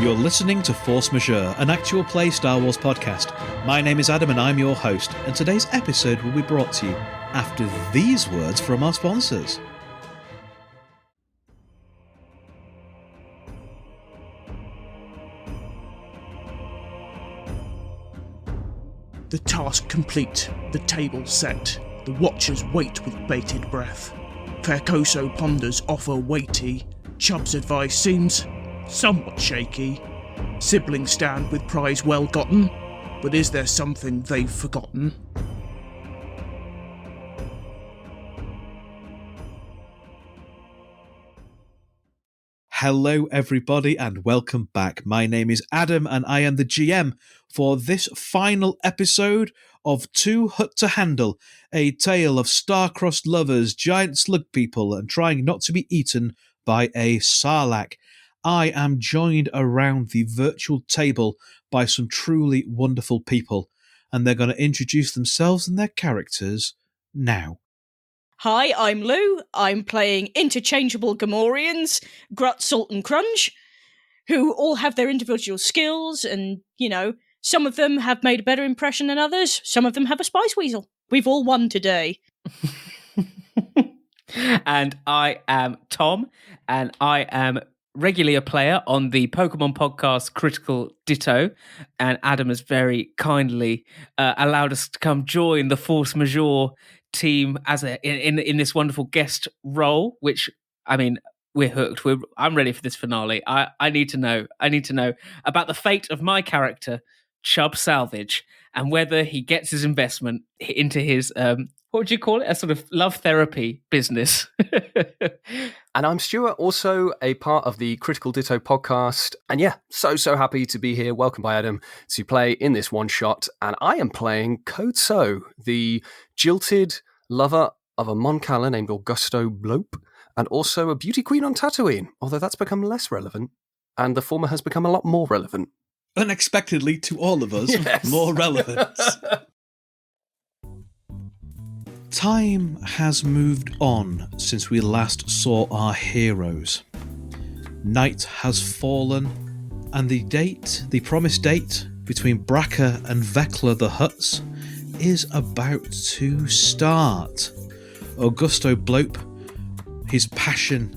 You're listening to Force Majeure, an actual play Star Wars podcast. My name is Adam and I'm your host, and today's episode will be brought to you after these words from our sponsors. The task complete, the table set, the watchers wait with bated breath. Carcosa ponders offer weighty, Chubb's advice seems somewhat shaky. Siblings stand with prize well gotten, but is there something they've forgotten? Hello everybody and welcome back. My name is Adam and I am the GM for this final episode of Too Hutt to Handle, a tale of star-crossed lovers, giant slug people and trying not to be eaten by a sarlacc. I am joined around the virtual table by some truly wonderful people, and they're going to introduce themselves and their characters now. Hi, I'm Lou. I'm playing interchangeable Gamorreans, Grut, Salt and Crunch, who all have their individual skills and, some of them have made a better impression than others. Some of them have a spice weasel. We've all won today. And I am Tom, and I am regularly a player on the Pokemon podcast Critical Ditto, and Adam has very kindly allowed us to come join the Force Majeure team as in this wonderful guest role, which, I mean, we're hooked. I'm ready for this finale. I need to know about the fate of my character, Chubb Salvage, and whether he gets his investment into his what would you call it? A sort of love therapy business. And I'm Stuart, also a part of the Critical Ditto podcast. And yeah, so happy to be here. Welcome by Adam to play in this one shot. And I am playing Code So, the jilted lover of a Mon Cala named Augusto Blope, and also a beauty queen on Tatooine, although that's become less relevant. And the former has become a lot more relevant. Unexpectedly to all of us, yes. More relevance. Time has moved on since we last saw our heroes. Night has fallen, and the promised date between Bracca and Vekla the Hutts is about to start. Augusto Blope, his passion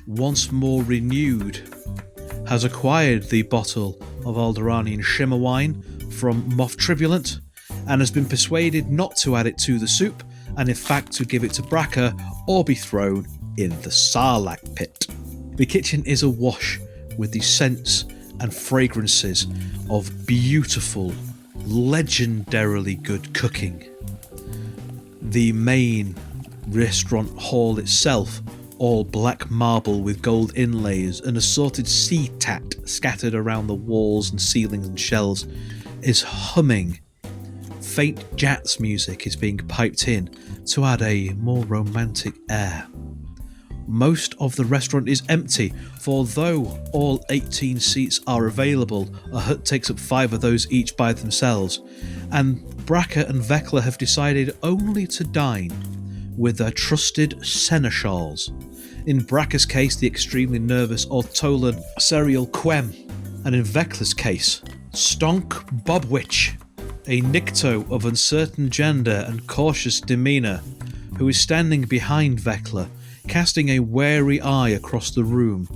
once more renewed, has acquired the bottle of Alderaanian shimmer wine from Moff Tribulent and has been persuaded not to add it to the soup and in fact to give it to Bracca or be thrown in the Sarlacc pit. The kitchen is awash with the scents and fragrances of beautiful, legendarily good cooking. The main restaurant hall itself, all black marble with gold inlays and assorted sea tat scattered around the walls and ceilings and shelves, is humming. Faint jazz music is being piped in to add a more romantic air. Most of the restaurant is empty, for though all 18 seats are available, a hut takes up 5 of those each by themselves, and Bracca and Vekla have decided only to dine with their trusted seneschals. In Bracca's case, the extremely nervous Ortolan Serial Quem, and in Vekla's case, Stonk Bobwitch, a Nikto of uncertain gender and cautious demeanour, who is standing behind Vekla, casting a wary eye across the room,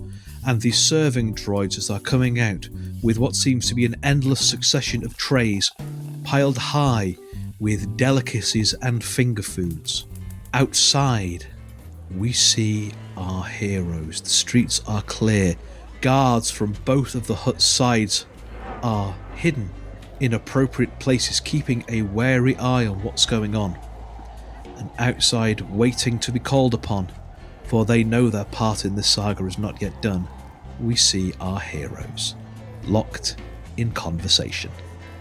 and the serving droids as are coming out with what seems to be an endless succession of trays piled high with delicacies and finger foods. Outside, we see our heroes. The streets are clear. Guards from both of the hut sides are hidden in appropriate places, keeping a wary eye on what's going on. And outside, waiting to be called upon, for they know their part in this saga is not yet done, we see our heroes, locked in conversation.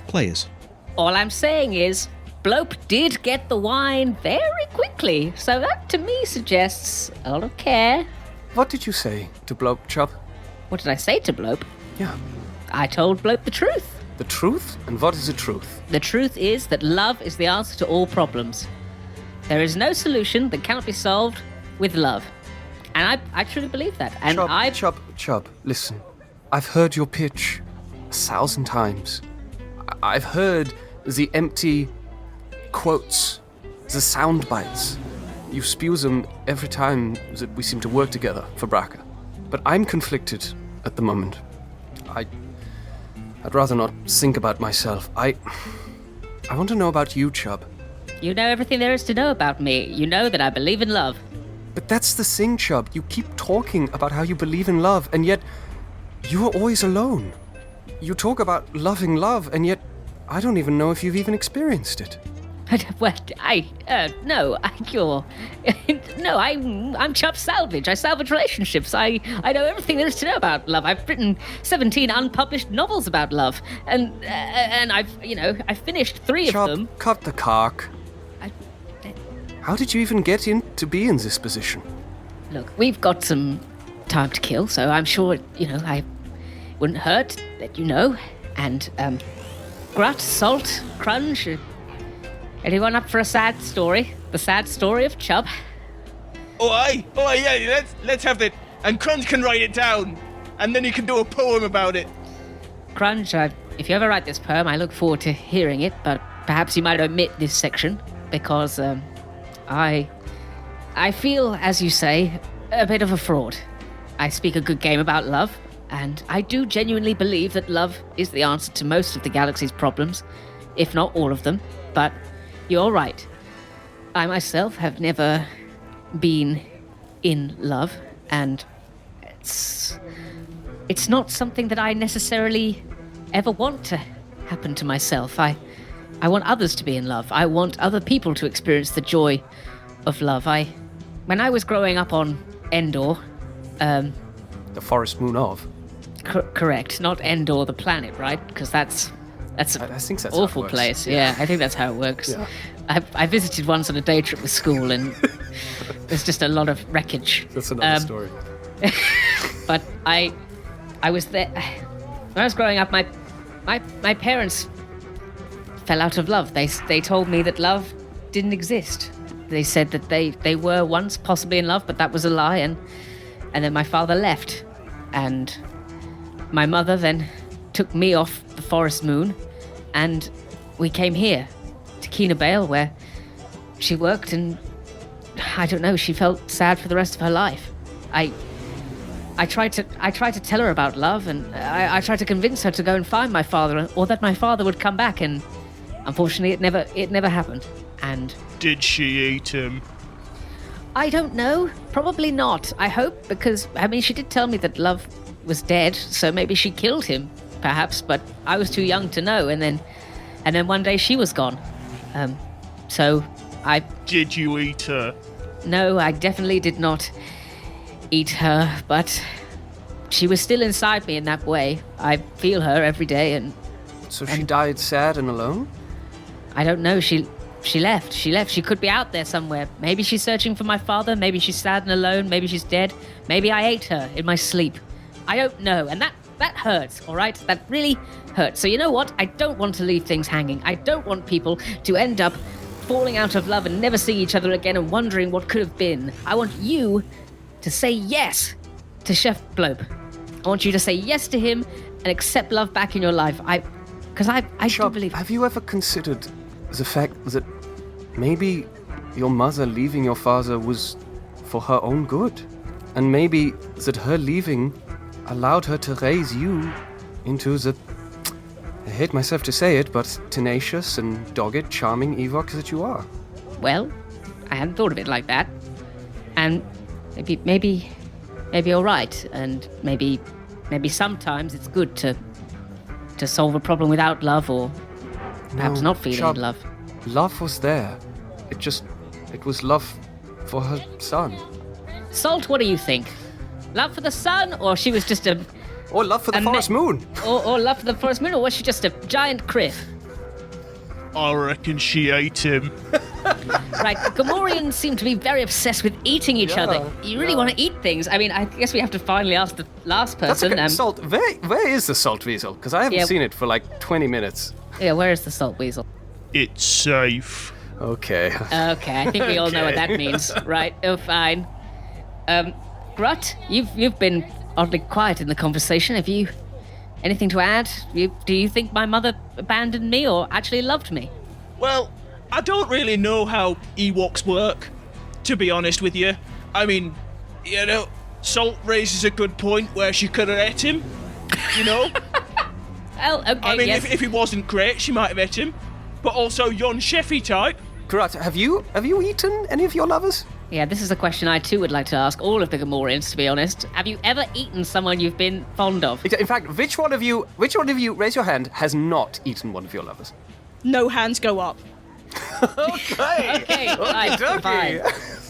Players. All I'm saying is, Blope did get the wine very quickly, so that to me suggests a lot of care. What did you say to Blope, Chubb? What did I say to Blope? Yeah. I told Blope the truth. The truth? And what is the truth? The truth is that love is the answer to all problems. There is no solution that cannot be solved with love. And I truly believe that. And Chubb, listen. I've heard your pitch 1,000 times. I've heard the empty quotes, the sound bites. You spew them every time that we seem to work together for Braca. But I'm conflicted at the moment. I'd rather not think about myself. I want to know about you, Chubb. You know everything there is to know about me. You know that I believe in love. But that's the thing, Chubb. You keep talking about how you believe in love, and yet you are always alone. You talk about loving love, and yet I don't even know if you've even experienced it. Well, I'm Chubb Salvage. I salvage relationships. I know everything there is to know about love. I've written 17 unpublished novels about love, and I've finished 3 Chubb, of them. cut the cock. How did you even get to be in this position? Look, we've got some time to kill, so I'm sure I wouldn't hurt that you know. And Grutt, Salt, Crunch. Anyone up for a sad story? The sad story of Chubb? Oh, aye, yeah, let's have it. And Crunch can write it down, and then he can do a poem about it. Crunch, if you ever write this poem, I look forward to hearing it, but perhaps you might omit this section, because I feel, as you say, a bit of a fraud. I speak a good game about love, and I do genuinely believe that love is the answer to most of the galaxy's problems, if not all of them, but you're right. I myself have never been in love, and it's not something that I necessarily ever want to happen to myself. I want others to be in love. I want other people to experience the joy of love. When I was growing up on Endor, The forest moon of. Correct, not Endor the planet, right? Because that's I think that's an how it awful works. place. Yeah, I think that's how it works. Yeah. I visited once on a day trip with school, and there's just a lot of wreckage. That's another story. But I was there when I was growing up. My parents fell out of love. They told me that love didn't exist. They said that they were once possibly in love, but that was a lie. And then my father left, and my mother then took me off the forest moon, and we came here to Kina Bale, where she worked, and I don't know, she felt sad for the rest of her life. I tried to tell her about love, and I tried to convince her to go and find my father, or that my father would come back, and unfortunately it never happened. And Did she eat him? I don't know, probably not. I hope, because she did tell me that love was dead, so maybe she killed him, perhaps, but I was too young to know, and then one day she was gone. So I... Did you eat her? No, I definitely did not eat her, but she was still inside me in that way. I feel her every day, and... So she died sad and alone? I don't know, she left. She could be out there somewhere. Maybe she's searching for my father, maybe she's sad and alone, maybe she's dead, maybe I ate her in my sleep. I don't know, and that hurts, all right? That really hurts. So you know what? I don't want to leave things hanging. I don't want people to end up falling out of love and never seeing each other again and wondering what could have been. I want you to say yes to Chef Blope. I want you to say yes to him and accept love back in your life. Because I do believe... Have you ever considered the fact that maybe your mother leaving your father was for her own good? And maybe that her leaving allowed her to raise you into the, I hate myself to say it, but tenacious and dogged, charming Ewok that you are. Well, I hadn't thought of it like that. And maybe you're right. And maybe sometimes it's good to solve a problem without love, or perhaps not feeling love. Love was there. It was love for her son. Salt, what do you think? Love for the sun, or she was just a... Or love for the forest moon. Or love for the forest moon, or was she just a giant criff? I reckon she ate him. Right, Gamorreans seem to be very obsessed with eating each other. You really want to eat things. I guess we have to finally ask the last person. That's okay. Salt, where is the salt weasel? Because I haven't seen it for like 20 minutes. Yeah, where is the salt weasel? It's safe. Okay, I think we all know what that means. Right, oh fine. Grutt, you've been oddly quiet in the conversation. Have you anything to add? Do you think my mother abandoned me or actually loved me? Well, I don't really know how Ewoks work, to be honest with you. I mean, Salt raises a good point where she could have ate him, Well, okay, I mean, yes. if he wasn't great, she might have ate him. But also, yon chefy type. Correct. Have you eaten any of your lovers? Yeah, this is a question I too would like to ask all of the Gamorreans, to be honest. Have you ever eaten someone you've been fond of? In fact, which one of you, raise your hand, has not eaten one of your lovers? No hands go up. Okay, right, fine.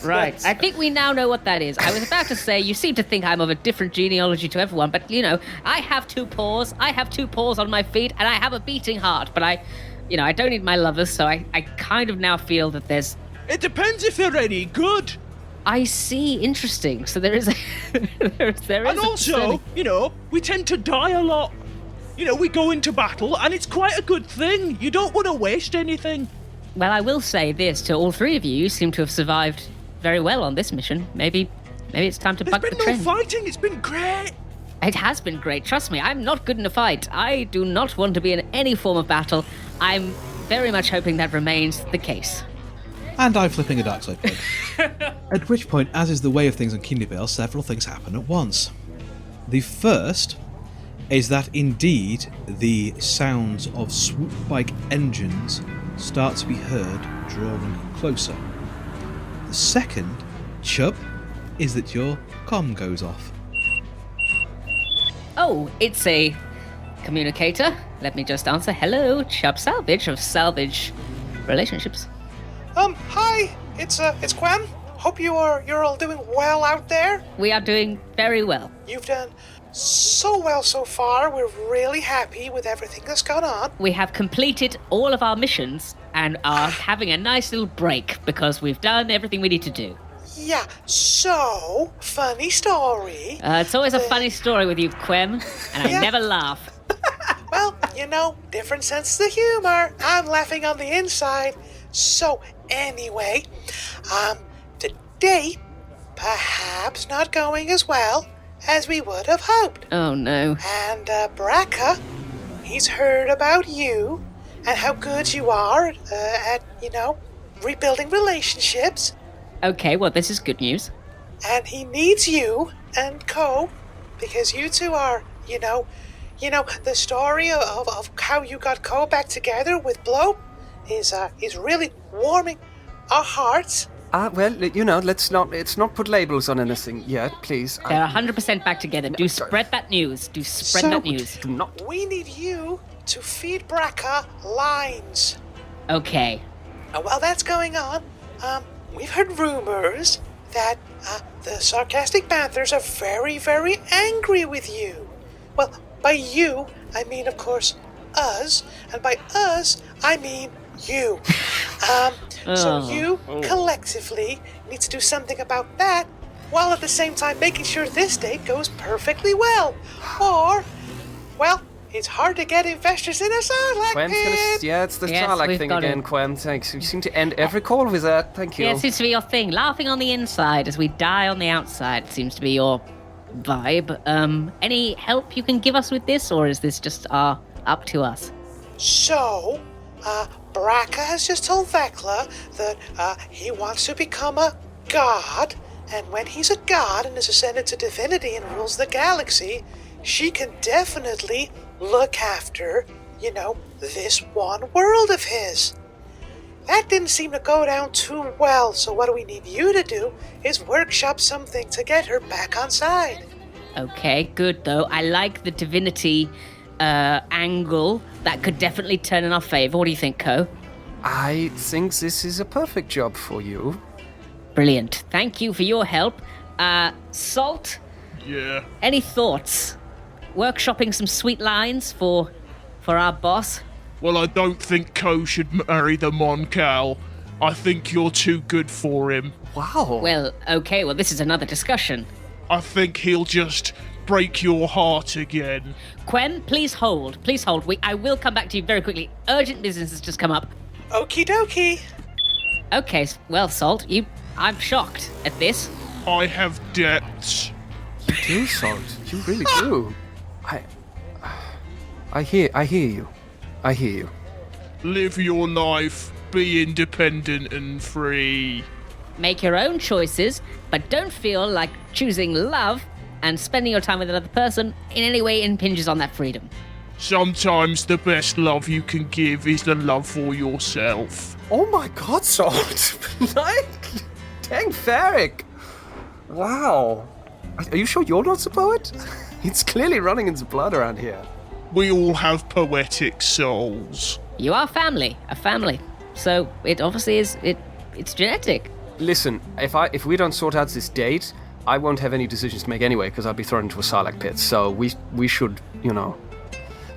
Right, I think we now know what that is. I was about to say, you seem to think I'm of a different genealogy to everyone, but, I have 2 paws, I have 2 paws on my feet, and I have a beating heart, but I don't need my lovers, so I kind of now feel that there's... It depends if they're any good. I see, interesting. So there is a... there is And also, we tend to die a lot. We go into battle, and it's quite a good thing. You don't want to waste anything. Well, I will say this to all 3 of you. You seem to have survived very well on this mission. Maybe it's time to buck the There's been trend. no fighting. It's been great. It has been great. Trust me, I'm not good in a fight. I do not want to be in any form of battle. I'm very much hoping that remains the case. And I'm flipping a dark side point. At which point, as is the way of things on Kingdom Vale, several things happen at once. The first is that indeed the sounds of swoop bike engines start to be heard drawing closer. The second, Chub, is that your comm goes off. Oh, it's a communicator. Let me just answer. Hello, Chubb Salvage of Salvage Relationships. Hi, it's Gwen. Hope you're all doing well out there. We are doing very well. You've done so well so far. We're really happy with everything that's gone on. We have completed all of our missions and are having a nice little break because we've done everything we need to do. Yeah, so, funny story. It's always a funny story with you, Quem, and I Yeah. never laugh. Well, different senses of humor. I'm laughing on the inside. So, anyway, today, perhaps not going as well as we would have hoped. Oh, no. And Braca, he's heard about you and how good you are at, rebuilding relationships. Okay, well, this is good news. And he needs you and Co, because you two are, the story of how you got Co back together with Blope is really warming our hearts. Let's not put labels on anything yet, please. They're 100% back together. Do spread that news. Do spread that news. Do not. We need you to feed Braca lines. Okay. And while that's going on, we've heard rumors that the Sarcastic Panthers are very, very angry with you. Well, by you, I mean, of course, us. And by us, I mean you. So you, collectively, need to do something about that, while at the same time making sure this date goes perfectly well. Or, well, it's hard to get investors in a Sarlacc Quen's pit. it's the Yes, Starlight we've thing got again, it. Quen. Thanks. You seem to end every call with that. Thank you. Yeah, it seems to be your thing. Laughing on the inside as we die on the outside seems to be your vibe. Any help you can give us with this, or is this just up to us? So, Braca has just told Vecla that he wants to become a god, and when he's a god and is ascended to divinity and rules the galaxy, she can definitely look after, this one world of his. That didn't seem to go down too well, so what we need you to do is workshop something to get her back on side. Okay, good though. I like the divinity angle. That could definitely turn in our favor. What do you think, Co? I think this is a perfect job for you. Brilliant. Thank you for your help. Salt, Yeah. any thoughts? Workshopping some sweet lines for our boss? Well, I don't think Co should marry the Mon Cal. I think you're too good for him. Wow. Well, okay, well, this is another discussion. I think he'll just break your heart again. Quen, please hold. Please hold. I will come back to you very quickly. Urgent business has just come up. Okie dokie. Okay, well, Salt, I'm shocked at this. I have debts. You do, Salt. You really do. I hear you. I hear you. Live your life. Be independent and free. Make your own choices, but don't feel like choosing love and spending your time with another person in any way impinges on that freedom. Sometimes the best love you can give is the love for yourself. Oh my God, Salt. Like, dang, Ferric. Wow. Are you sure you're not a poet? It's clearly running into blood around here. We all have poetic souls. You are a family. So it obviously is, it's genetic. Listen, if we don't sort out this date, I won't have any decisions to make anyway, because I'll be thrown into a Sarlacc pit. So we should,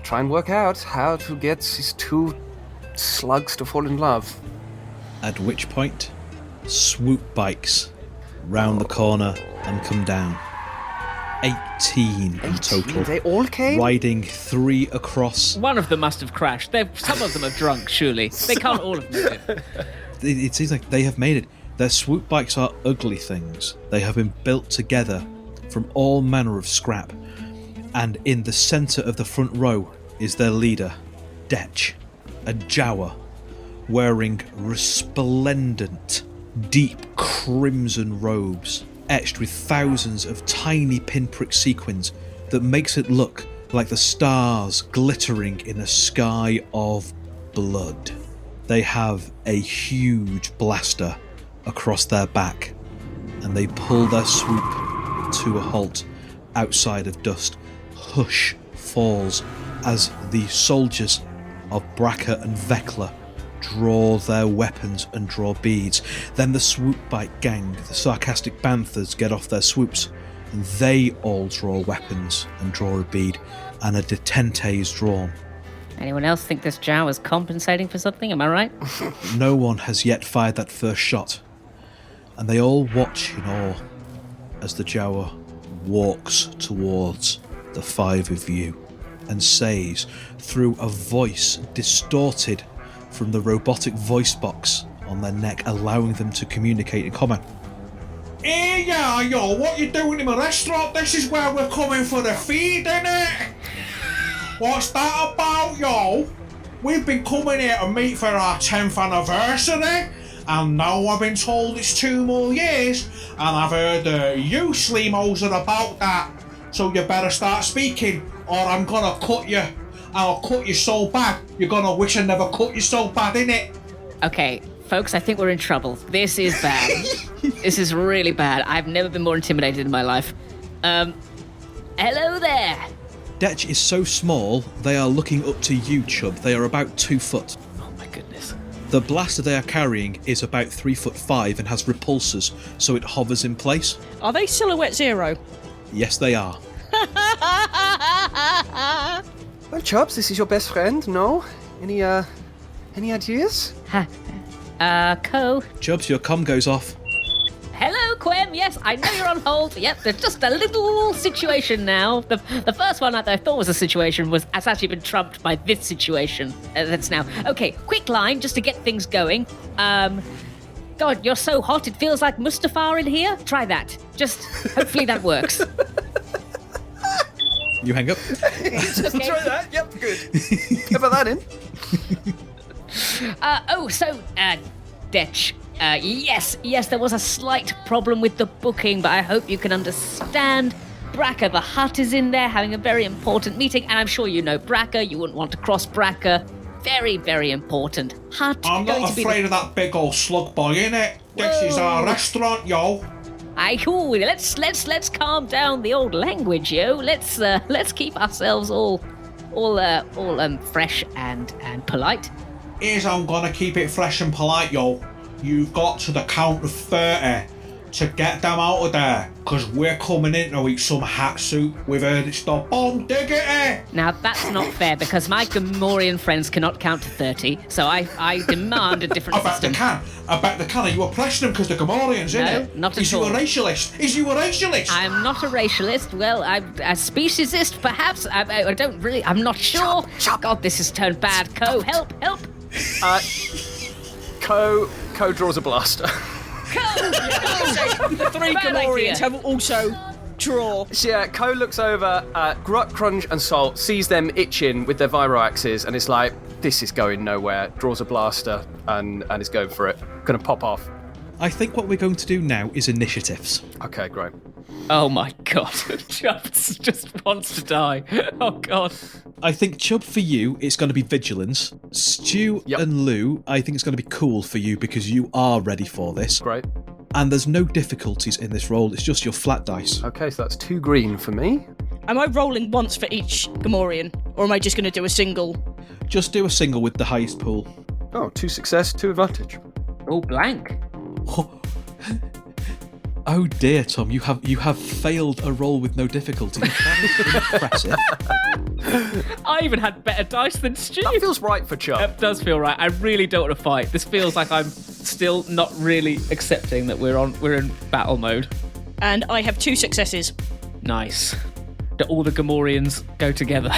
try and work out how to get these two slugs to fall in love. At which point, swoop bikes round the corner and come down. 18 in total. They all came? Riding 3 across. One of them must have crashed. Some of them are drunk, surely. They can't all have made it. It seems like they have made it. Their swoop bikes are ugly things. They have been built together from all manner of scrap. And in the centre of the front row is their leader, Detch, a Jawa, wearing resplendent, deep crimson robes, etched with thousands of tiny pinprick sequins that makes it look like the stars glittering in a sky of blood. They have a huge blaster across their back, and they pull their swoop to a halt outside of dust. Hush falls as the soldiers of Braca and Vekla draw their weapons and draw beads. Then the swoop bike gang, the sarcastic banthers, get off their swoops, and they all draw weapons and draw a bead, and a detente is drawn. Anyone else think this Jawa is compensating for something? Am I right? No one has yet fired that first shot, and they all watch in awe as the Jawa walks towards the 5 of you and says, through a voice distorted from the robotic voice box on their neck, allowing them to communicate in common. Hey, yeah, yo, what you doing in my restaurant? This is where we're coming for the feed, innit? What's that about, yo? We've been coming here to meet for our 10th anniversary, and now I've been told it's 2 more years, and I've heard you Sleemos are about that, so you better start speaking, or I'm gonna cut you. I'll cut you so bad, you're gonna wish I never cut you so bad, innit? Okay, folks, I think we're in trouble. This is bad. This is really bad. I've never been more intimidated in my life. Hello there. Detch is so small, they are looking up to you, Chubb. They are about 2 foot. Oh my goodness. The blaster they are carrying is about 3'5" and has repulsors, so it hovers in place. Are they Silhouette Zero? Yes, they are. Well, Chubbs, this is your best friend, no? Any ideas? Co. Chubbs, your comm goes off. Hello, Quem. Yes, I know you're on hold. Yep, there's just a little situation now. The first one I thought was a situation has actually been trumped by this situation. That's now. Okay, quick line just to get things going. God, you're so hot it feels like Mustafa in here. Try that. Just hopefully that works. You hang up. Just try that. Yep, good. Pepper that in. Detch. Yes, there was a slight problem with the booking, but I hope you can understand. Braca, the Hutt is in there having a very important meeting, and I'm sure you know Braca. You wouldn't want to cross Braca. Very, very important. Hutt. I'm not afraid of that big old slug boy, innit? This is our restaurant, yo. Let's calm down the old language, yo. Let's keep ourselves all fresh and polite. Here's how I'm gonna keep it fresh and polite, yo. You've got to the count of 30 to get them out of there, because we're coming in to eat some hat soup. We've heard it's the bomb diggity. Now, that's not fair, because my Gamorrean friends cannot count to 30, so I demand a different system. I bet they can. Are you oppressing them because they're Gamorreans, innit? No, not at all. Is you a racialist? I'm not a racialist. Well, I'm a speciesist, perhaps. I don't really... I'm not sure. Chop. God, this has turned bad. Co, help. Co draws a blaster. Co! The 3 Bad Gamorreans idea. have also draw. So yeah, Ko looks over at Grut, Crunch, and Salt, sees them itching with their vibroaxes, and it's like, this is going nowhere. Draws a blaster and is going for it. Gonna pop off. I think what we're going to do now is initiatives. Okay, great. Oh my god, Chubbs just wants to die. Oh god. I think, Chubb, for you, it's going to be vigilance. Stu and Lou, I think it's going to be cool for you because you are ready for this. Great. And there's no difficulties in this roll, it's just your flat dice. Okay, so that's 2 green for me. Am I rolling once for each Gamorrean, or am I just going to do a single? Just do a single with the highest pool. Oh, 2 success, 2 advantage. Oh, blank. Oh dear, Tom, you have failed a roll with no difficulty. That is impressive. I even had better dice than Stu. That feels right for Chubb. That does feel right. I really don't want to fight. This feels like I'm still not really accepting that we're in battle mode. And I have 2 successes. Nice. Do all the Gamorreans go together?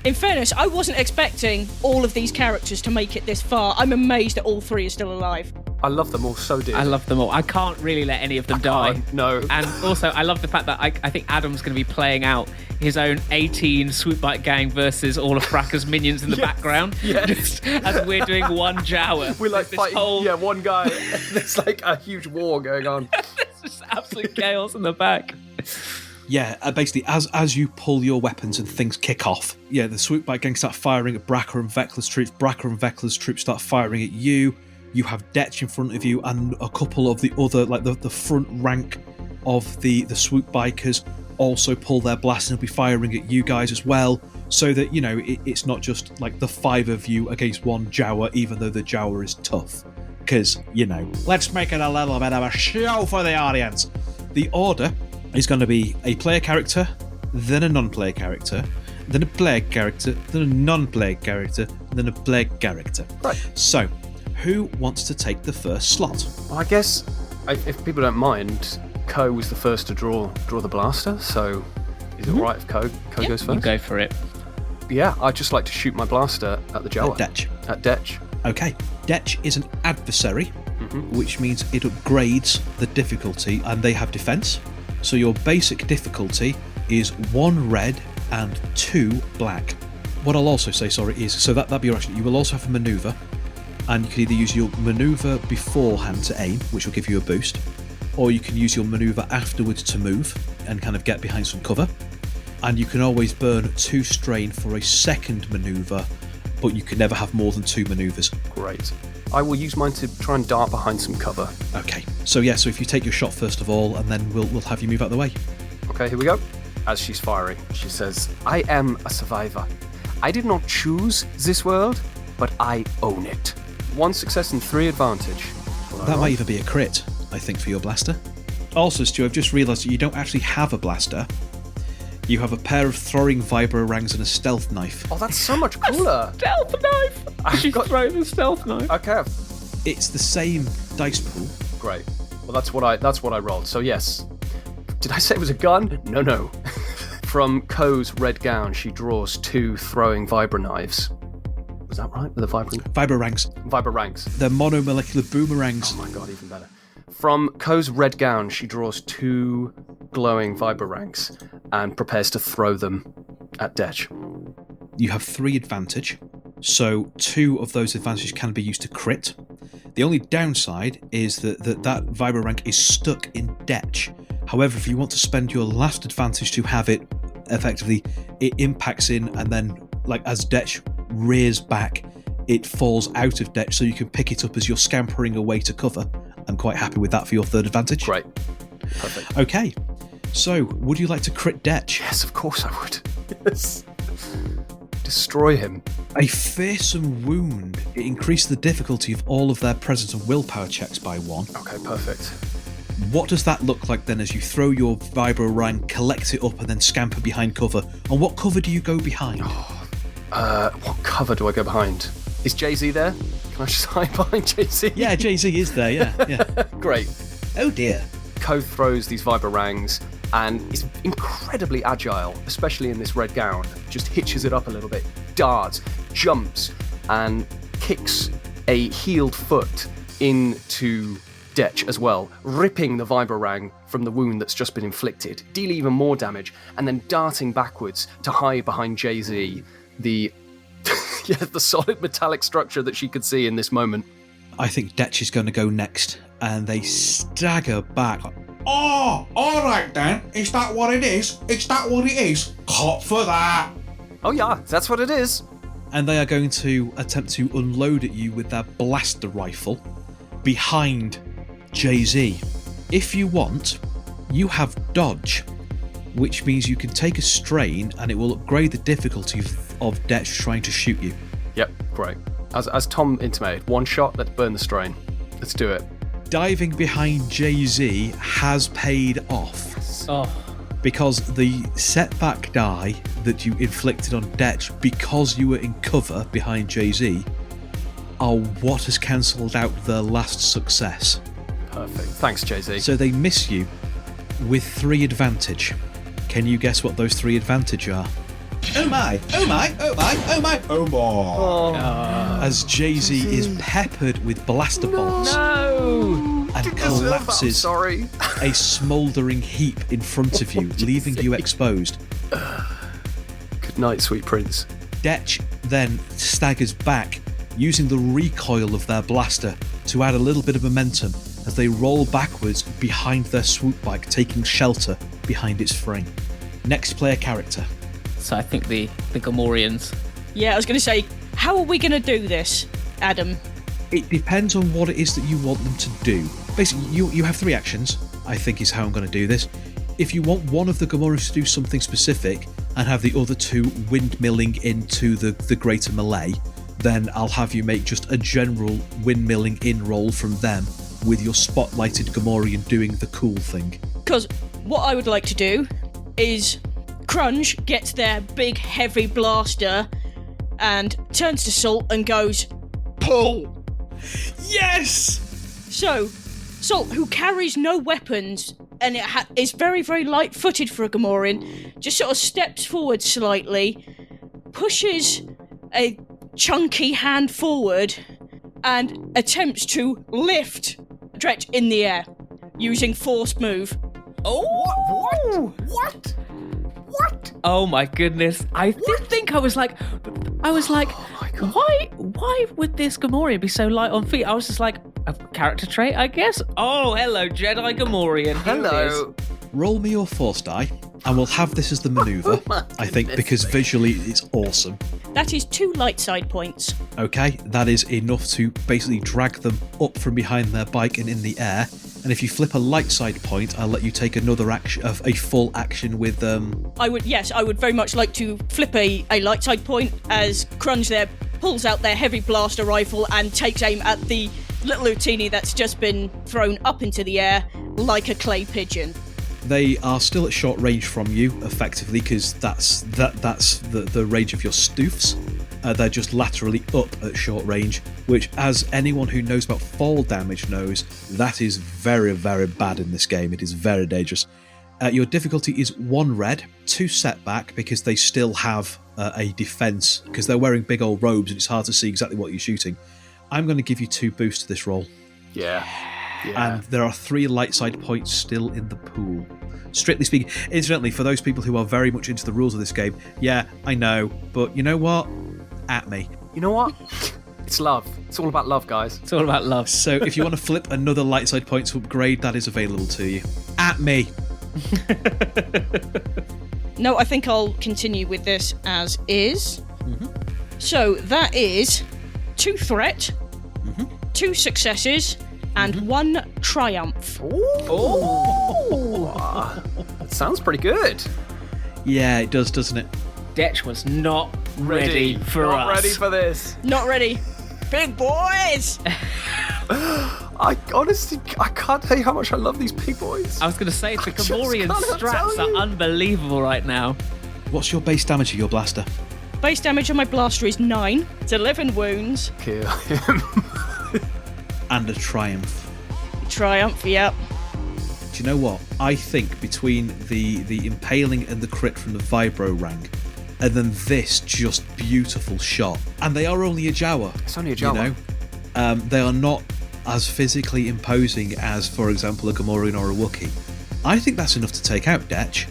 In fairness, I wasn't expecting all of these characters to make it this far. I'm amazed that all 3 are still alive. I love them all so dearly. I love them all. I can't really let any of them die. No. And also, I love the fact that I think Adam's going to be playing out his own 18 Swoopbite gang versus all of Fracker's minions in the background. Yes. Just as we're doing one Jawa. We're like This fighting, whole... one guy. There's like a huge war going on. There's just absolute chaos in the back. Yeah, basically, as you pull your weapons and things kick off, the Swoopbite gang start firing at Bracker and Vecla's troops. Bracker and Vecla's troops start firing at you. You have Detch in front of you, and a couple of the other, like the front rank of the swoop bikers also pull their blasts and will be firing at you guys as well, so that, it's not just like the 5 of you against one Jawa, even though the Jawa is tough. Because, let's make it a little bit of a show for the audience. The order is going to be a player character, then a non-player character, then a player character, then a non-player character, then a player character. Right. So, who wants to take the first slot? Well, I guess, if people don't mind, Ko was the first to draw the blaster, so is it alright if Ko goes first? You go for it. Yeah, I'd just like to shoot my blaster at the Jawa. At Detch. Okay. Detch is an adversary, which means it upgrades the difficulty, and they have defense. So your basic difficulty is 1 red and 2 black. What I'll also say, is, so that'll be your action. You will also have a maneuver, and you can either use your maneuver beforehand to aim, which will give you a boost, or you can use your maneuver afterwards to move and kind of get behind some cover. And you can always burn 2 strain for a second maneuver, but you can never have more than 2 maneuvers. Great. I will use mine to try and dart behind some cover. Okay. So if you take your shot first of all, and then we'll have you move out the way. Okay, here we go. As she's firing, she says, I am a survivor. I did not choose this world, but I own it. 1 success and 3 advantage. That might even be a crit, I think, for your blaster. Also, Stu, I've just realised that you don't actually have a blaster. You have a pair of throwing vibro-rangs and a stealth knife. Oh, that's so much cooler. Stealth knife! She's throwing the stealth knife. Okay. It's the same dice pool. Great. Well, that's what I rolled. So yes. Did I say it was a gun? No. From Ko's red gown, she draws 2 throwing vibro knives. Was that right? With the Vibro-rangs. Vibro-rangs. They're monomolecular boomerangs. Oh my god, even better. From Ko's red gown, she draws 2 glowing vibro-rangs and prepares to throw them at Detch. You have 3 advantage, so 2 of those advantages can be used to crit. The only downside is that vibro-rank is stuck in Detch. However, if you want to spend your last advantage to have it effectively, it impacts in, and then, as Detch rears back, it falls out of Detch, so you can pick it up as you're scampering away to cover. I'm quite happy with that for your 3rd advantage. Great. Perfect. Okay. So, would you like to crit Detch? Yes, of course I would. Yes. Destroy him. A fearsome wound. It increases the difficulty of all of their presence and willpower checks by 1. Okay, perfect. What does that look like then as you throw your vibro rang, collect it up, and then scamper behind cover? And what cover do you go behind? What cover do I go behind? Is Jay-Z there? Can I just hide behind Jay-Z? Yeah, Jay-Z is there, yeah. Great. Oh dear. Ko throws these vibro rangs and is incredibly agile, especially in this red gown. Just hitches it up a little bit, darts, jumps, and kicks a healed foot into Detch as well, ripping the Vibrorang from the wound that's just been inflicted, deal even more damage, and then darting backwards to hide behind Jay-Z, the solid metallic structure that she could see in this moment. I think Detch is going to go next, and they stagger back. Oh, alright then. Is that what it is? Is that what it is? Cop for that. Oh yeah, that's what it is. And they are going to attempt to unload at you with their blaster rifle behind Jay-Z. If you want, you have dodge, which means you can take a strain and it will upgrade the difficulty of Detch trying to shoot you. Yep, great. As Tom intimated, one shot, let's burn the strain. Let's do it. Diving behind Jay-Z has paid off. Oh. Because the setback die that you inflicted on Detch because you were in cover behind Jay-Z are what has cancelled out their last success. Perfect. Thanks, Jay-Z. So they miss you with 3 advantage. Can you guess what those 3 advantage are? Oh my, oh my, oh my, oh my, oh my. As Jay-Z is peppered with blaster bolts and collapses Sorry. a smouldering heap in front of you, leaving you exposed. Good night, sweet prince. Detch then staggers back, using the recoil of their blaster to add a little bit of momentum as they roll backwards behind their swoop bike, taking shelter behind its frame. Next player character. So I think the Gamorreans. Yeah, I was going to say, how are we going to do this, Adam? It depends on what it is that you want them to do. Basically, you have 3 actions, I think is how I'm going to do this. If you want one of the Gamorreans to do something specific and have the other 2 windmilling into the greater melee, then I'll have you make just a general windmilling in roll from them with your spotlighted Gamorrean doing the cool thing. Because what I would like to do is Crunch gets their big heavy blaster and turns to Salt and goes, pull! Yes! So, Salt, who carries no weapons and is very, very light-footed for a Gamorrean, just sort of steps forward slightly, pushes a chunky hand forward, and attempts to lift Detch in the air using force move. Oh! What? Oh my goodness! I did think I was like, why would this Gamorrean be so light on feet? I was just like, a character trait, I guess. Oh, hello, Jedi Gamorrean. Hello. Roll me your force die, and we'll have this as the maneuver, I think, because visually it's awesome. That is 2 light side points. Okay, that is enough to basically drag them up from behind their bike and in the air. And if you flip a light side point, I'll let you take another action, of a full action with I would very much like to flip a light side point as Crunch there pulls out their heavy blaster rifle and takes aim at the little Utini that's just been thrown up into the air like a clay pigeon. They are still at short range from you, effectively, because that's the range of your stoofs. They're just laterally up at short range, which, as anyone who knows about fall damage knows, that is very, very bad in this game. It is very dangerous. Your difficulty is 1 red, 2 setback, because they still have a defense, because they're wearing big old robes and it's hard to see exactly what you're shooting. I'm going to give you 2 boosts to this roll. Yeah. And there are 3 light side points still in the pool. Strictly speaking, incidentally, for those people who are very much into the rules of this game, yeah, I know, but you know what? At me. You know what? It's love. It's all about love, guys. It's all about love. So if you want to flip another light side point to upgrade, that is available to you. At me. No, I think I'll continue with this as is. Mm-hmm. So that is 2 threat, 2 successes, and 1 triumph. That sounds pretty good. Yeah, it does, doesn't it? Detch was not ready for not us. ready for this. Not ready. Big boys! I honestly, I can't tell you how much I love these big boys. I was going to say, the just Gamorrean cannot strats tell you. are unbelievable right now. What's your base damage of your blaster? Base damage on my blaster is 9. It's 11 wounds. Kill him. And a triumph. Triumph, yep. Do you know what? I think between the impaling and the crit from the Vibrorang, and then this just beautiful shot. And they are only a Jawa. It's only a Jawa. You know? They are not as physically imposing as, for example, a Gamorrean or a Wookiee. I think that's enough to take out Detch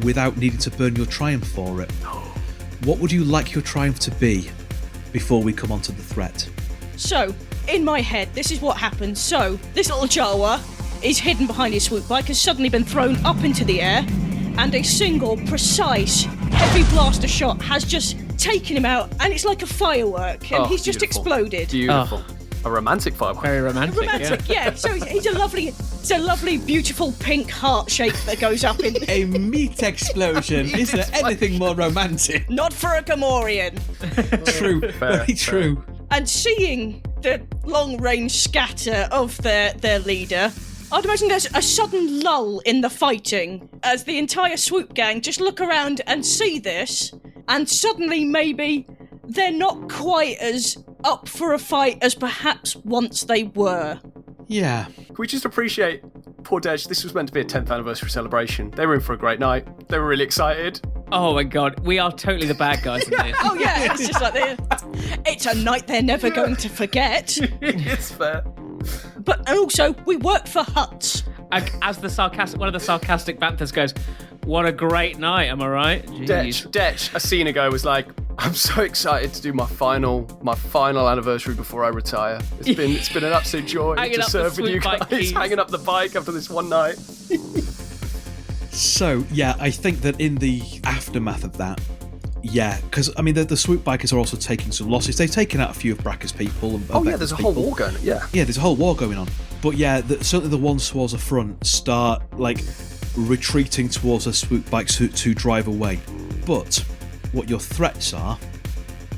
without needing to burn your triumph for it. What would you like your triumph to be before we come on to the threat? So, in my head, this is what happens. So, this little Jawa is hidden behind his swoop bike, has suddenly been thrown up into the air, and a single, precise, heavy blaster shot has just taken him out, and it's like a firework, and he's just exploded. Beautiful. A romantic firework. Very romantic. Romantic, yeah. So it's a lovely, beautiful pink heart shape that goes up in. A meat explosion. Is there anything more romantic? Not for a Gamorrean. True. Very true. And seeing the long-range scatter of their leader, I'd imagine there's a sudden lull in the fighting as the entire swoop gang just look around and see this, and suddenly maybe they're not quite as up for a fight as perhaps once they were. Yeah. Can we just appreciate poor Dej? This was meant to be a 10th anniversary celebration. They were in for a great night. They were really excited. Oh my god, we are totally the bad guys in this. Oh yeah, it's just like it's a night they're never going to forget. It's fair. But also, we work for Hutt. As one of the sarcastic Banthas goes, "What a great night, am I right?" Detch, a scene ago, was like, "I'm so excited to do my final anniversary before I retire. It's been an absolute joy to serve with you guys, hanging up the bike after this one night." So, yeah, I think that in the aftermath of that, yeah, because, I mean, the swoop bikers are also taking some losses. They've taken out a few of Bracca's people. There's a whole war going on, yeah. Yeah, there's a whole war going on. But yeah, certainly the ones towards the front start, retreating towards the swoop bikes to drive away. But what your threats are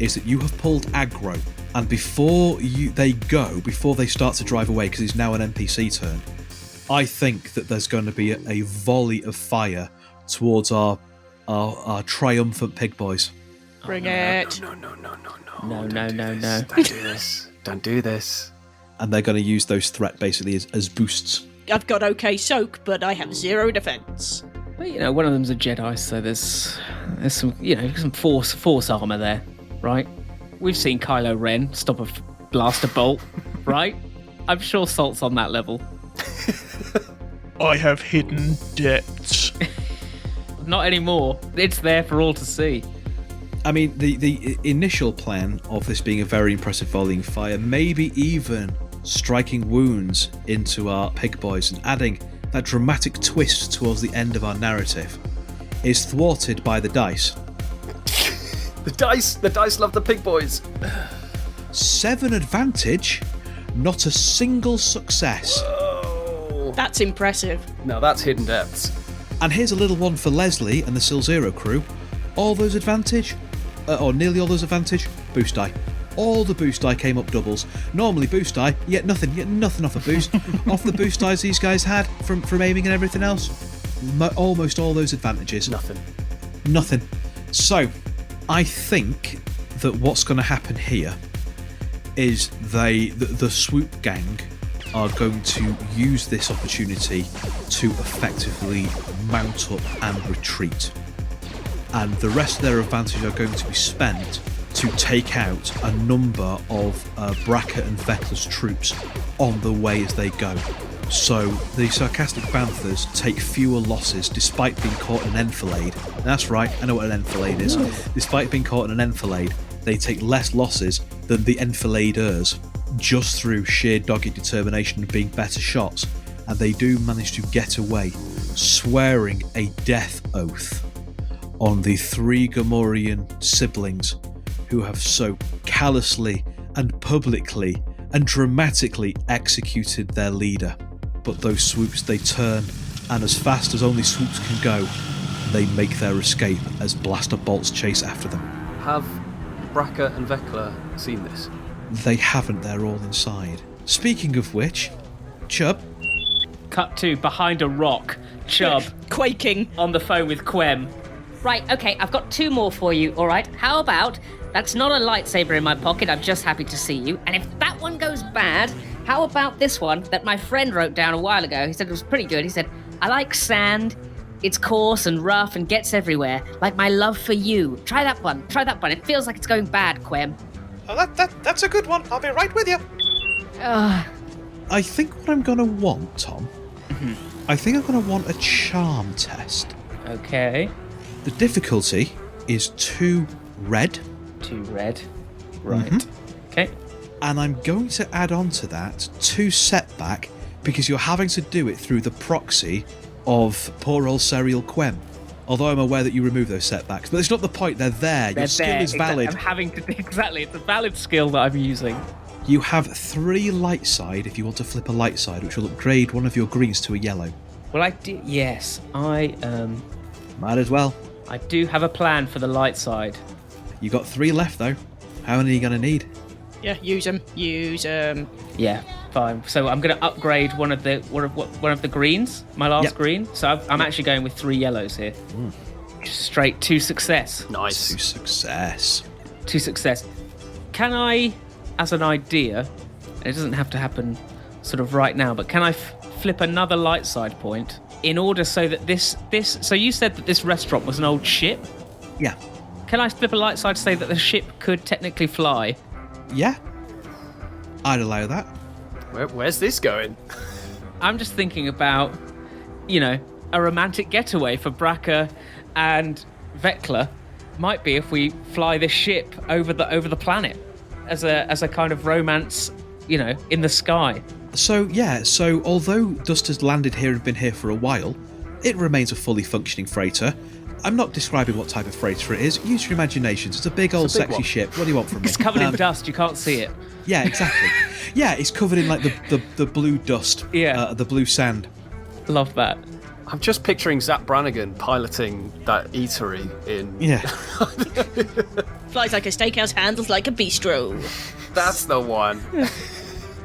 is that you have pulled aggro, and before they start to drive away, because it's now an NPC turn, I think that there's going to be a volley of fire towards our triumphant pig boys. Bring it. No. No. Don't do this. Don't do this. And they're going to use those threat basically as boosts. I've got okay soak, but I have 0 defense. Well, one of them's a Jedi, so there's some force armor there, right? We've seen Kylo Ren stop a blaster bolt, right? I'm sure Salt's on that level. I have hidden depths. Not anymore. It's there for all to see. I mean, the initial plan of this being a very impressive volleying fire, maybe even striking wounds into our pig boys and adding that dramatic twist towards the end of our narrative, is thwarted by the dice. The dice love the pig boys. 7 advantage, not a single success. Whoa. That's impressive. Now that's hidden depths. And here's a little one for Leslie and the Sil Zero crew. All those advantage, or nearly all those advantage, boost die. All the boost die came up doubles. Normally boost die, you get nothing off a boost. Off the boost dies these guys had from aiming and everything else, almost all those advantages. Nothing. So, I think that what's going to happen here is the swoop gang are going to use this opportunity to effectively mount up and retreat. And the rest of their advantage are going to be spent to take out a number of Bracca and Vecla's troops on the way as they go. So the sarcastic Banthas take fewer losses despite being caught in an enfilade. That's right, I know what an enfilade is. Despite being caught in an enfilade, they take less losses than the enfiladers, just through sheer dogged determination and being better shots. And they do manage to get away, swearing a death oath on the 3 Gamorrean siblings who have so callously and publicly and dramatically executed their leader. But those swoops, they turn, and as fast as only swoops can go, they make their escape as blaster bolts chase after them. Have Bracca and Vecla seen this? They haven't, they're all inside. Speaking of which, Chubb. Cut to behind a rock, Chubb Quaking. on the phone with Quem. Right, okay, I've got 2 more for you, all right? How about, that's not a lightsaber in my pocket, I'm just happy to see you. And if that one goes bad, how about this one that my friend wrote down a while ago? He said it was pretty good. He said, I like sand, it's coarse and rough and gets everywhere, like my love for you. Try that one. It feels like it's going bad, Quem. Oh, that's a good one. I'll be right with you. I think what I'm going to want, Tom, I think I'm going to want a charm test. Okay. The difficulty is 2 red. 2 red. Right. Okay. And I'm going to add on to that 2 setback because you're having to do it through the proxy of poor old Serial Quem. Although I'm aware that you remove those setbacks. But it's not the point, they're there. Your skill is valid. I'm having to... Exactly, it's a valid skill that I'm using. You have 3 light side if you want to flip a light side, which will upgrade one of your greens to a yellow. Well, I do... Yes, I... Might as well. I do have a plan for the light side. You got 3 left, though. How many are you going to need? Yeah, use them. Yeah, fine. So I'm going to upgrade one of the greens, my last green. So I'm actually going with 3 yellows here. Straight to success. Nice. To success. To success. Can I, as an idea, and it doesn't have to happen sort of right now, but can I flip another light side point in order so that this? So you said that this restaurant was an old ship. Yeah. Can I flip a light side to say that the ship could technically fly? Yeah. I'd allow that. Where's this going? I'm just thinking about, a romantic getaway for Braca and Vekla might be if we fly this ship over the planet as a kind of romance, in the sky. So although Dust has landed here and been here for a while, it remains a fully functioning freighter. I'm not describing what type of freighter it is. Use your imaginations. It's a big old sexy ship. What do you want from me? It's covered in dust. You can't see it. Yeah, exactly. Yeah, it's covered in like the blue dust. Yeah. The blue sand. Love that. I'm just picturing Zap Brannigan piloting that E03 in... Yeah. Flies like a steakhouse, handles like a bistro. That's the one.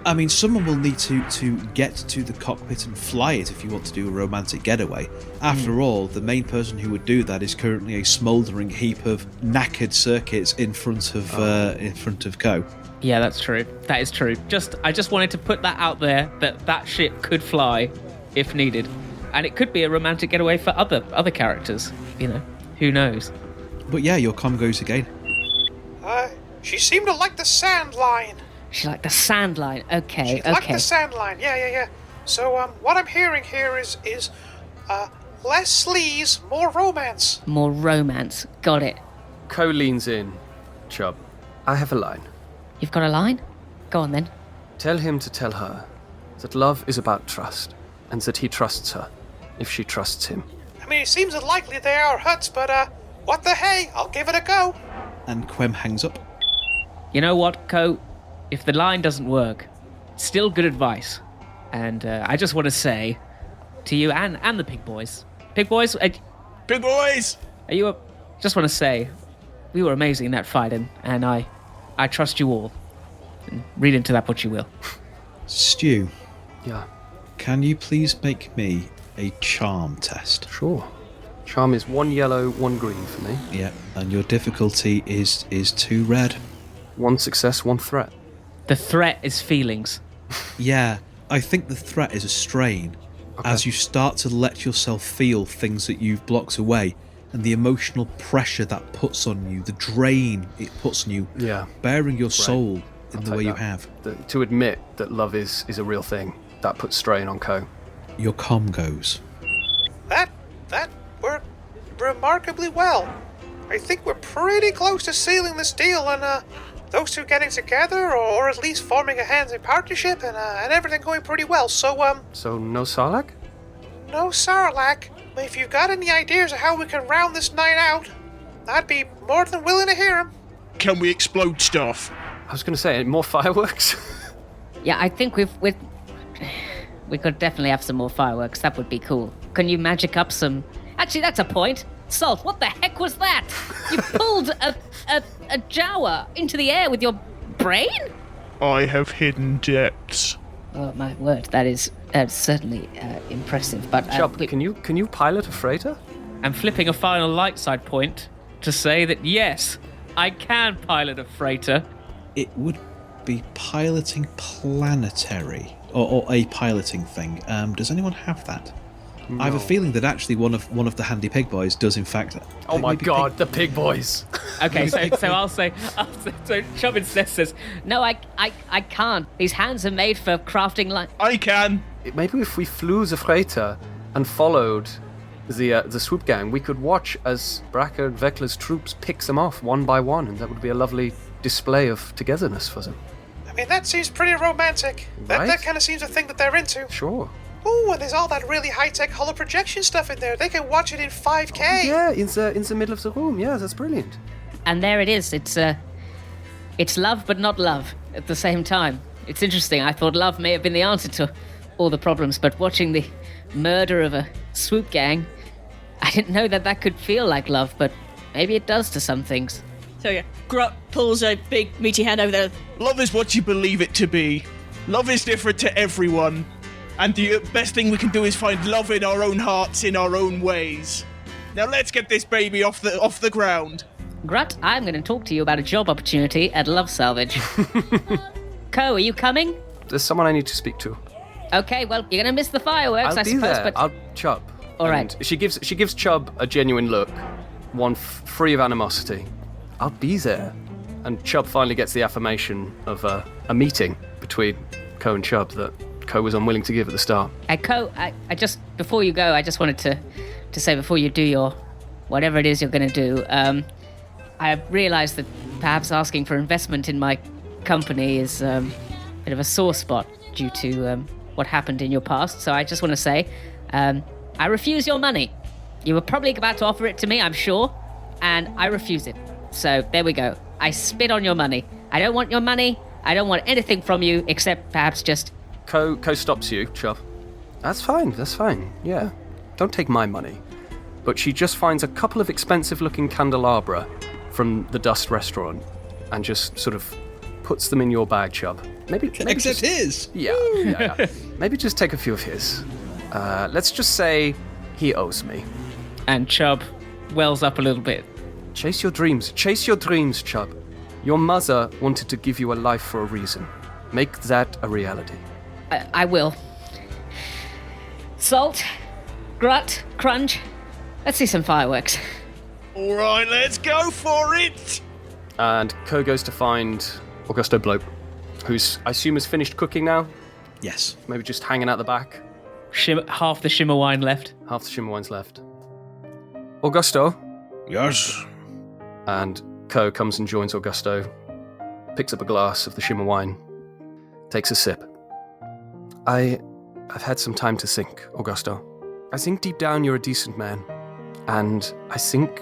I mean, someone will need to get to the cockpit and fly it if you want to do a romantic getaway. After all, the main person who would do that is currently a smouldering heap of knackered circuits in front of Co. Yeah, that's true. That is true. I just wanted to put that out there that ship could fly if needed, and it could be a romantic getaway for other characters. Who knows? But yeah, your comm goes again. She seemed to like the sand line. She liked the sand line. Okay, She liked the sand line. Yeah. So, what I'm hearing here is less sleaze, more romance. More romance. Got it. Co leans in. Chubb, I have a line. You've got a line? Go on then. Tell him to tell her that love is about trust, and that he trusts her, if she trusts him. I mean, it seems unlikely they are Hutts, but, what the hey? I'll give it a go. And Quem hangs up. You know what, Co? If the line doesn't work, still good advice. And I just want to say to you and the Pig Boys. Pig Boys? Big boys! Are you just want to say, we were amazing in that fight, and I trust you all. And read into that what you will. Stu, Yeah, can you please make me a charm test? sure. Charm is 1 yellow, 1 green for me. Yeah, and your difficulty is 2 red. 1 success, 1 threat. The threat is feelings. Yeah, I think the threat is a strain. As you start to let yourself feel things that you've blocked away, and the emotional pressure that puts on you, the drain it puts on you, bearing your soul in the way you have. To admit that love is a real thing, that puts strain on Co. Your comm goes. That worked remarkably well. I think we're pretty close to sealing this deal, and those two getting together, or at least forming a hands-in partnership, and everything going pretty well. So So no Sarlacc? no Sarlacc. If you've got any ideas of how we can round this night out, I'd be more than willing to hear them. Can we explode stuff? I was going to say, more fireworks? Yeah, I think we could definitely have some more fireworks. That would be cool. Can you magic up some... Actually, that's a point. Salt, what the heck was that? You pulled a Jawa into the air with your brain? I have hidden depths. Oh, my word. That's certainly impressive. But Chubb, can you pilot a freighter? I'm flipping a final light side point to say that yes, I can pilot a freighter. It would be piloting planetary, or a piloting thing. Does anyone have that? I have a feeling that actually one of the handy pig boys does in fact. Oh my god, the pig boys! Okay, so I'll say. So Chubb instead says, No, I can't. These hands are made for crafting like. I can. Maybe if we flew the freighter and followed the swoop gang, we could watch as Bracker and Vekler's troops picks them off one by one, and that would be a lovely display of togetherness for them. I mean, that seems pretty romantic. Right? That kind of seems a thing that they're into. Sure. Ooh, and there's all that really high-tech holo projection stuff in there. They can watch it in 5K. Yeah, in the middle of the room. Yeah, that's brilliant. And there it is. It's love, but not love at the same time. It's interesting. I thought love may have been the answer to all the problems, but watching the murder of a swoop gang, I didn't know that could feel like love, but maybe it does to some things. So yeah, Grut pulls a big meaty hand over there. Love is what you believe it to be. Love is different to everyone. And the best thing we can do is find love in our own hearts, in our own ways. Now let's get this baby off the ground. Grut, I'm going to talk to you about a job opportunity at Love Salvage. Co, are you coming? There's someone I need to speak to. Okay, well, you're going to miss the fireworks, I'll I be suppose, there. but... I'll Chubb. All right. And she gives Chubb a genuine look, one free of animosity. I'll be there. And Chubb finally gets the affirmation of a meeting between Co and Chubb that Co was unwilling to give at the start. Co, I just, before you go, I just wanted to say, before you do your, whatever it is you're going to do, I realised that perhaps asking for investment in my company is a bit of a sore spot due to what happened in your past. So I just want to say, I refuse your money. You were probably about to offer it to me, I'm sure, and I refuse it. So there we go. I spit on your money. I don't want your money. I don't want anything from you except perhaps just... Co stops you, Chubb. That's fine, yeah. Don't take my money. But she just finds a couple of expensive-looking candelabra from the Dust restaurant and just sort of puts them in your bag, Chubb. Maybe Except just, his! Yeah. Maybe just take a few of his. Let's just say he owes me. and Chubb wells up a little bit. Chase your dreams, Chubb. Your mother wanted to give you a life for a reason. Make that a reality. I will. Salt, Grut, Crunch. Let's see some fireworks. All right, let's go for it. And Ko goes to find Augusto Blope, who's, I assume, has finished cooking now. Yes. Maybe just hanging out the back. Half the shimmer wine left. Half the shimmer wine's left. Augusto. Yes? And Ko comes and joins Augusto, picks up a glass of the shimmer wine, takes a sip. I've had some time to think, Augusto. I think deep down you're a decent man. And I think,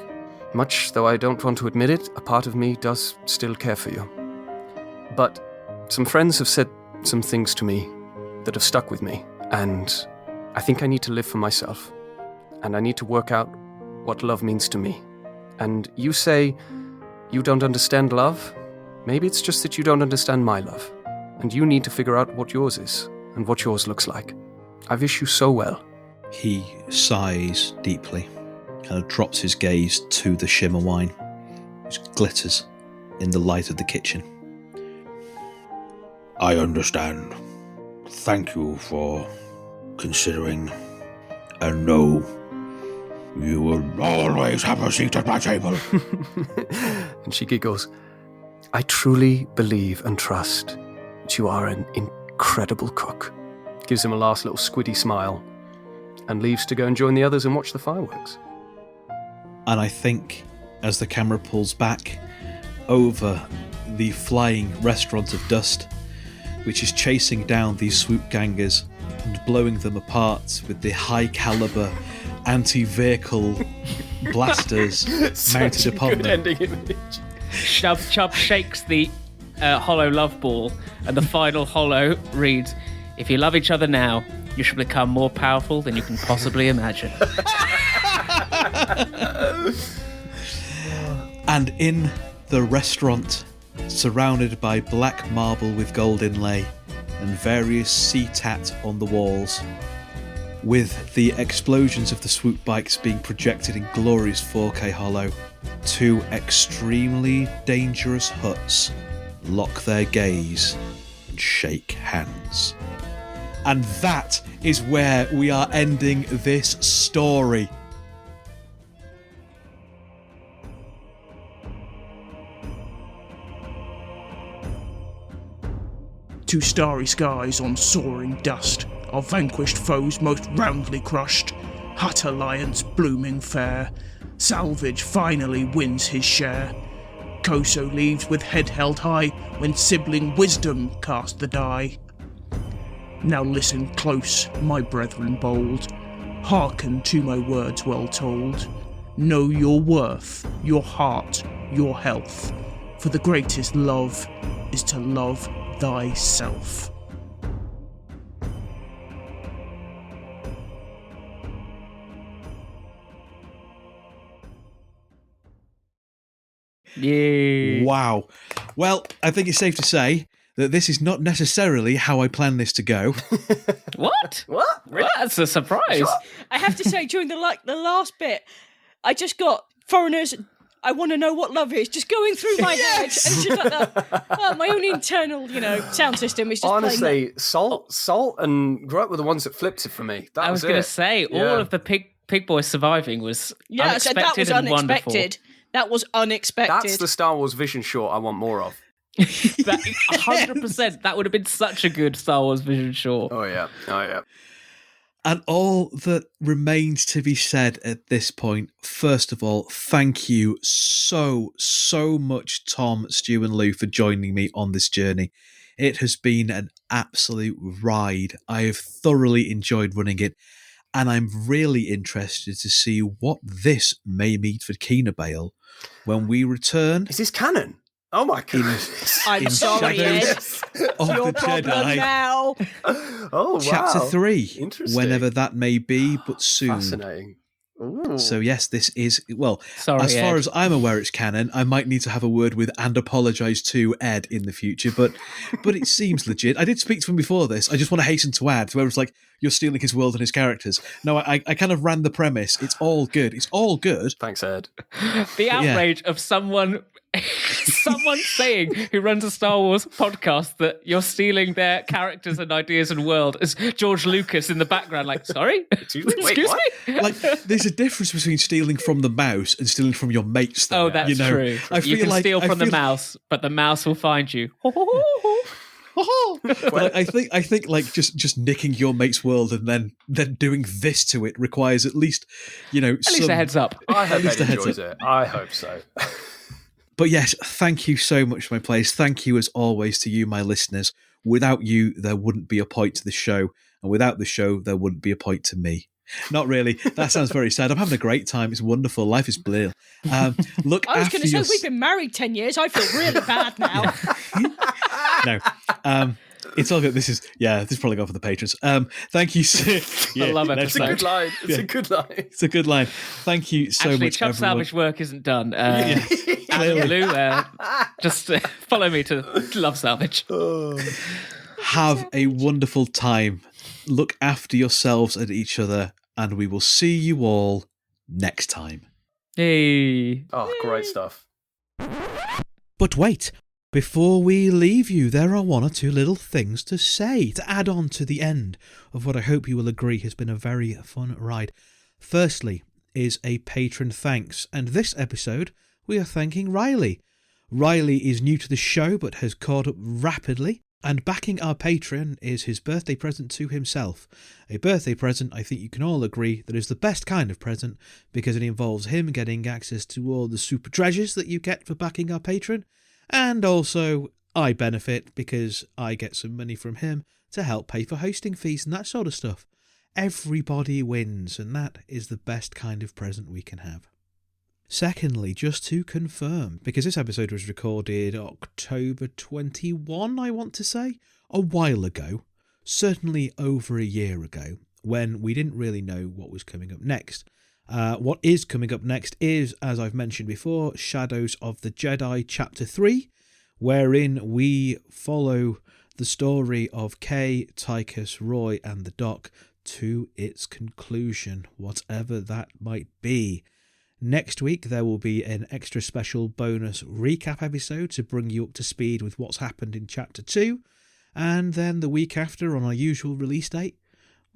much though I don't want to admit it, a part of me does still care for you. But some friends have said some things to me that have stuck with me, and I think I need to live for myself. And I need to work out what love means to me. And you say you don't understand love? Maybe it's just that you don't understand my love. And you need to figure out what yours is, and what yours looks like. I wish you so well. He sighs deeply, kind of drops his gaze to the shimmer wine, which glitters in the light of the kitchen. I understand. Thank you for considering. And no, you will always have a seat at my table. And she giggles. I truly believe and trust that you are an incredible cook. Gives him a last little squiddy smile and leaves to go and join the others and watch the fireworks. And I think, as the camera pulls back over the flying restaurant of dust, which is chasing down these swoop gangers and blowing them apart with the high caliber anti-vehicle blasters mounted upon them. Ending image. Chubb shakes the hollow love ball, and the final hollow reads, "If you love each other now, you shall become more powerful than you can possibly imagine." And in the restaurant, surrounded by black marble with gold inlay and various sea tat on the walls, with the explosions of the swoop bikes being projected in glorious 4K holo, two extremely dangerous Hutts lock their gaze and shake hands. And that is where we are ending this story. To starry skies on soaring dust, our vanquished foes most roundly crushed. Hutt alliance blooming fair, salvage finally wins his share. Koso leaves with head held high when sibling wisdom cast the die. Now listen close, my brethren bold, hearken to my words well told. Know your worth, your heart, your health, for the greatest love is to love thyself. Yeah. Wow. Well, I think it's safe to say that this is not necessarily how I planned this to go. What? What? Well, that's a surprise. I have to say, during the last bit, I just got Foreigners. I want to know what love is, just going through my head, and it's just like that. Oh, my own internal, sound system is just playing Honestly, Salt and Grunt were the ones that flipped it for me. That I was it. going to say, all of the pig boys surviving was that. So that was and unexpected. wonderful. That was unexpected. That's the Star Wars Vision short I want more of. That 100%. That would have been such a good Star Wars Vision short. Oh yeah. And all that remains to be said at this point, first of all, thank you so much, Tom, Stu and Lou, for joining me on this journey. It has been an absolute ride. I have thoroughly enjoyed running it, and I'm really interested to see what this may mean for Kina Bale when we return. Is this canon? Oh my goodness. I'm sorry, Shadows Ed. of Your the problem Jedi. now. Oh wow. Chapter 3, Interesting. whenever that may be, but soon. Fascinating. Ooh. So yes, this is, well, Sorry, as far Ed. as I'm aware it's canon. I might need to have a word with and apologise to Ed in the future, but it seems legit. I did speak to him before this. I just want to hasten to add, whoever's like, you're stealing his world and his characters. No, I kind of ran the premise. It's all good. It's all good. Thanks, Ed. The outrage of someone saying who runs a Star Wars podcast that you're stealing their characters and ideas and world as George Lucas in the background, like, sorry? Excuse me? Wait, Excuse what? me? Like, there's a difference between stealing from the mouse and stealing from your mates. Though, Oh, that's true. I You feel can like, steal I from the feel- mouse, but the mouse will find you. But I think like just nicking your mate's world and then doing this to it requires at least, At least a heads up. I hope least Ed a heads enjoys it. I hope so. But yes, thank you so much, my players. Thank you as always to you, my listeners. Without you, there wouldn't be a point to the show, and without the show, there wouldn't be a point to me. Not really. That sounds very sad. I'm having a great time. It's wonderful. Life is brilliant. Look, I was after going to say, your... we've been married 10 years. I feel really bad now. No. It's all good. This is probably going for the patrons. Thank you. I love let's It's a episode. good line. It's Yeah. a good line. It's a good line. Thank you so Actually, much, Chuck everyone. Salvage work isn't done. Adam, Lou, just follow me to Love Salvage. Have a wonderful time. Look after yourselves and each other, and we will see you all next time. Hey. Oh, great stuff. But wait, before we leave you, there are one or two little things to say to add on to the end of what I hope you will agree has been a very fun ride. Firstly is a patron thanks, and this episode we are thanking Riley. Riley is new to the show but has caught up rapidly, and backing our Patreon is his birthday present to himself. A birthday present I think you can all agree that is the best kind of present because it involves him getting access to all the super treasures that you get for backing our Patreon, and also I benefit because I get some money from him to help pay for hosting fees and that sort of stuff. Everybody wins, and that is the best kind of present we can have. Secondly, just to confirm, because this episode was recorded October 21, I want to say, a while ago, certainly over a year ago, when we didn't really know what was coming up next. What is coming up next is, as I've mentioned before, Shadows of the Jedi Chapter 3, wherein we follow the story of Kay, Tychus, Roy and the Doc to its conclusion, whatever that might be. Next week there will be an extra special bonus recap episode to bring you up to speed with what's happened in Chapter 2, And then the week after, on our usual release date,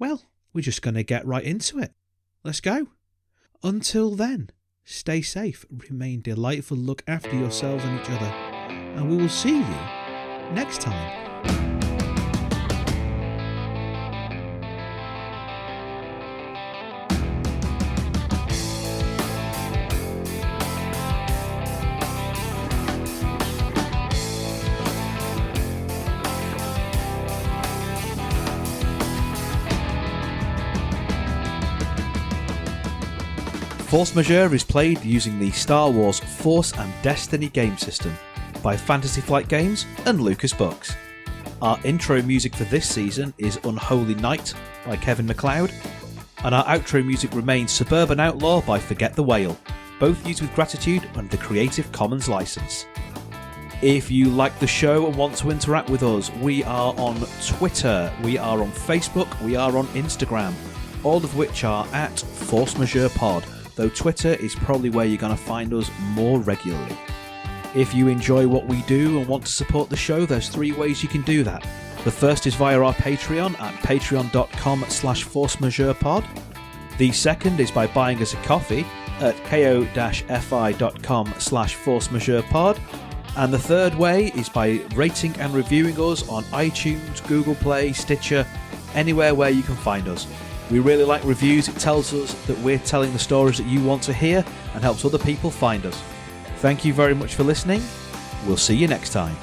well, we're just going to get right into it. Let's go. Until then, stay safe, remain delightful, look after yourselves and each other, and we will see you next time. Force Majeure is played using the Star Wars Force and Destiny game system by Fantasy Flight Games and Lucas Books. Our intro music for this season is Unholy Night by Kevin MacLeod, and our outro music remains Suburban Outlaw by Forget the Whale, both used with gratitude under the Creative Commons license. If you like the show and want to interact with us, we are on Twitter, we are on Facebook, we are on Instagram, all of which are at Force Majeure Pod, though Twitter is probably where you're going to find us more regularly. If you enjoy what we do and want to support the show, there's 3 ways you can do that. The first is via our Patreon at patreon.com/forcemajeurepod. The second is by buying us a coffee at ko-fi.com/forcemajeurepod. And the third way is by rating and reviewing us on iTunes, Google Play, Stitcher, anywhere where you can find us. We really like reviews. It tells us that we're telling the stories that you want to hear and helps other people find us. Thank you very much for listening. We'll see you next time.